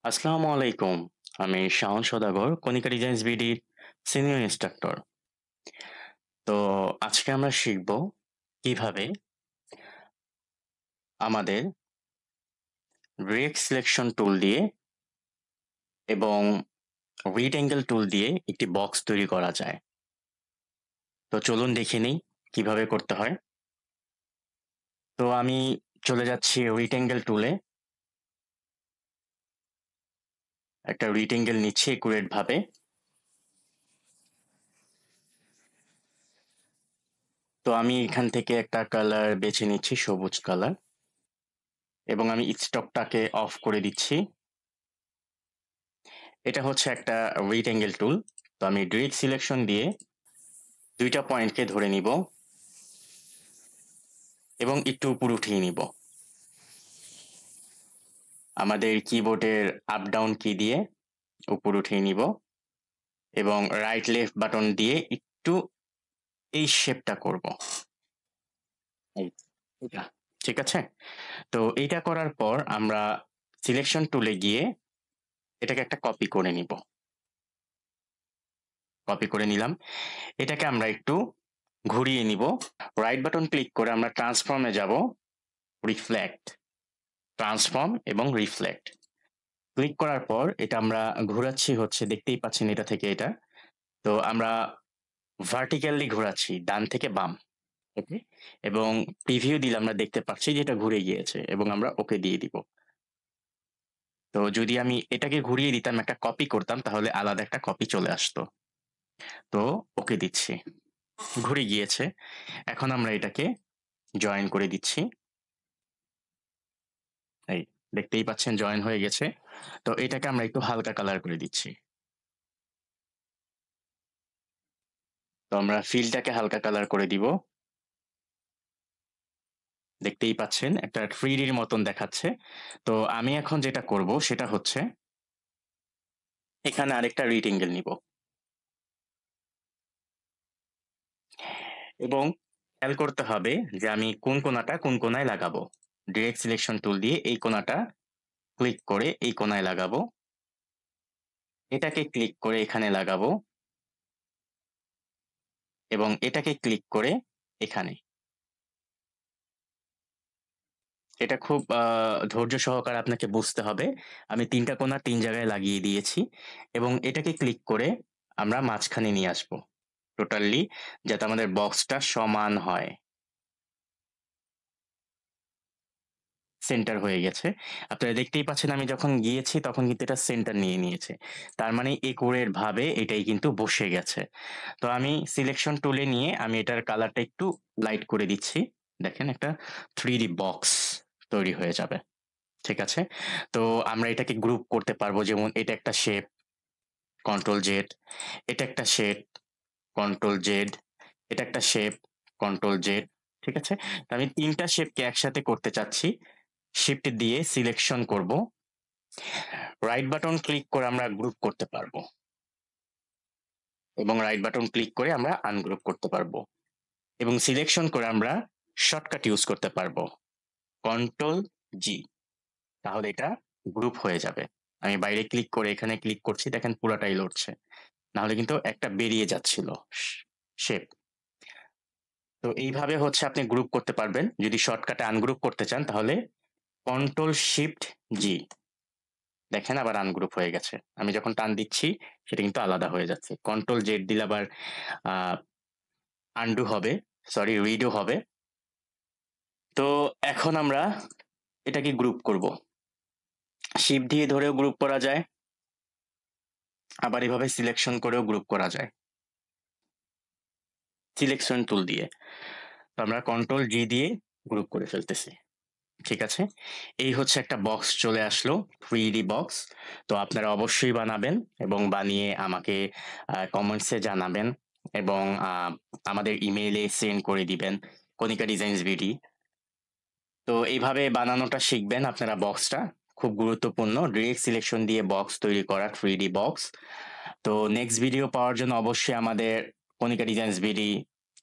আসসালামু আলাইকুম। আমি শাওন সওদাগর, কনিকা ডিজাইনস বিডির সিনিয়র ইন্সট্রাক্টর। তো আজকে আমরা শিখব কিভাবে আমাদের ডিরেক্ট সিলেকশন টুল দিয়ে এবং রিক্ট্যাঙ্গেল টুল দিয়ে একটি বক্স তৈরি করা যায়। তো চলুন দেখে নিই কিভাবে করতে হয়। তো আমি চলে যাচ্ছি রিক্ট্যাঙ্গেল টুলে। একটা রিক্ট্যাঙ্গেল নিচ্ছি একুরেট ভাবে। তো আমি এখান থেকে একটা কালার বেছে নিচ্ছি, সবুজ কালার, এবং আমি স্টকটাকে অফ করে দিচ্ছি। এটা হচ্ছে একটা রিক্ট্যাঙ্গেল টুল। তো আমি ডিরেক্ট সিলেকশন দিয়ে দুইটা পয়েন্টকে ধরে নিব এবং একটু উপর উঠিয়ে নিব। আমাদের কিবোর্ডের আপ ডাউন কি দিয়ে উপর উঠিয়ে নিব এবং রাইট লেফট বাটন দিয়ে একটু এই শেপটা করব। এই, এটা ঠিক আছে। তো এইটা করার পর আমরা সিলেকশন টুলে গিয়ে এটাকে একটা কপি করে নিব। কপি করে নিলাম। এটাকে আমরা একটু ঘুরিয়ে নিব। রাইট বাটন ক্লিক করে আমরা ট্রান্সফর্মে যাব, রিফ্লেক্ট, ট্রান্সফর্ম এবং রিফ্লেক্ট ক্লিক করার পর এটা আমরা ঘোরাচ্ছি, হচ্ছে দেখতেই পাচ্ছেন এটা থেকে এটা। তো আমরা ভার্টিক্যালি ঘোরাচ্ছি ডান থেকে বাম। ওকে, এবং প্রিভিউ দিলে আমরা দেখতে পাচ্ছি যে এটা ঘুরে গিয়েছে এবং আমরা ওকে দিয়ে দিব। তো যদি আমি এটাকে ঘুরিয়ে দিতাম, একটা কপি করতাম, তাহলে আলাদা একটা কপি চলে আসতো। তো ওকে দিচ্ছি, ঘুরে গিয়েছে। এখন আমরা এটাকে জয়েন করে দিচ্ছি। এই, দেখতেই পাচ্ছেন জয়েন হয়ে গেছে। তো এটাকে আমরা একটু হালকা কালার করে দিচ্ছি। তো আমরা ফিলটাকে হালকা কালার করে দিব। দেখতেই পাচ্ছেন একটা 3D মতন দেখাচ্ছে। তো আমি এখন যেটা করব সেটা হচ্ছে এখানে আরেকটা রিক্ট্যাঙ্গেল নিব এবং খেয়াল করতে হবে যে আমি কোন কোণাটা কোন কোণায় লাগাবো। ডিরেক্ট সিলেকশন টুল দিয়ে এই কোণাটা ক্লিক করে এই কোণায় লাগাবো, এটাকে ক্লিক করে এখানে লাগাবো এবং এটাকে ক্লিক করে এখানে। এটা খুব ধৈর্য সহকারে আপনাকে বুঝতে হবে। আমি তিনটা কোণা তিন জায়গায় লাগিয়ে দিয়েছি এবং এটাকে ক্লিক করে আমরা মাঝখানে নিয়ে আসবো টোটালি, যাতে আমাদের বক্সটা সমান হয়। সেন্টার হয়ে গেছে। আপনারা দেখতেই পাচ্ছেন আমি যখন গিয়েছি তখন কিন্তু এটা সেন্টার নিয়ে নিয়েছে। তার মানে একুরেট ভাবে এটাই কিন্তু বসে গেছে। তো আমি সিলেকশন টুলে নিয়ে আমি এটার কালারটা একটু লাইট করে দিচ্ছি। দেখেন একটা 3D বক্স তৈরি হয়ে যাবে। ঠিক আছে? তো আমরা এটাকে গ্রুপ করতে পারবো, যেমন এটা একটা শেপ, কন্ট্রোল জেড, এটা একটা শেপ, কন্ট্রোল জেড, এটা একটা শেপ, কন্ট্রোল জেড। ঠিক আছে? তো আমি তিনটা শেপকে একসাথে করতে চাচ্ছি। শিফট দিয়ে সিলেকশন করব, রাইট বাটন ক্লিক করে আমরা গ্রুপ করতে পারবো এবং রাইট বাটন ক্লিক করে আমরা আনগ্রুপ করতে পারবো এবং সিলেকশন করে আমরা শর্টকাট ইউজ করতে পারবো, কন্ট্রোল জি। তাহলে এটা গ্রুপ হয়ে যাবে। আমি বাইরে ক্লিক করে এখানে ক্লিক করছি, দেখেন পুরাটাই লড়ছে, নাহলে কিন্তু একটা বেরিয়ে যাচ্ছিল শেপ। তো এইভাবে হচ্ছে আপনি গ্রুপ করতে পারবেন। যদি শর্টকাটে আনগ্রুপ করতে চান তাহলে কন্ট্রোল শিফট জি, দেখেন আবার আনগ্রুপ হয়ে গেছে। আমি যখন টান দিচ্ছি সেটা কিন্তু আলাদা হয়ে যাচ্ছে। কন্ট্রোল জেড দিলে আবার আনডু হবে, সরি রিডো হবে। তো এখন আমরা এটাকে গ্রুপ করব। শিফট দিয়ে ধরেও গ্রুপ করা যায়, আবার এভাবে সিলেকশন করেও গ্রুপ করা যায় সিলেকশন টুল দিয়ে। তো আমরা কন্ট্রোল জি দিয়ে গ্রুপ করে ফেলতেছি। ঠিক আছে, এই হচ্ছে একটা বক্স চলে আসলো, 3D বক্স। তো আপনারা অবশ্যই বানাবেন এবং বানিয়ে আমাকে কমেন্টসে জানাবেন এবং আমাদের ইমেইলে সেন্ড করে দিবেন, কনিকা ডিজাইনস বিডি। তো এইভাবে বানানোটা শিখবেন আপনারা। বক্সটা খুব গুরুত্বপূর্ণ, ডিরেক্ট সিলেকশন দিয়ে বক্স তৈরি করা 3D বক্স। তো নেক্সট ভিডিও পাওয়ার জন্য অবশ্যই আমাদের কনিকা ডিজাইনস বিডি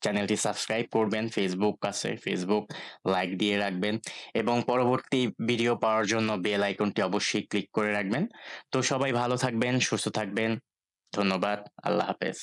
চ্যানেলটি সাবস্ক্রাইব করবেন, ফেসবুক আছে ফেসবুক লাইক দিয়ে রাখবেন এবং পরবর্তী ভিডিও পাওয়ার জন্য বেল আইকনটি অবশ্যই ক্লিক করে রাখবেন। তো সবাই ভালো থাকবেন, সুস্থ থাকবেন। ধন্যবাদ। আল্লাহ হাফেজ।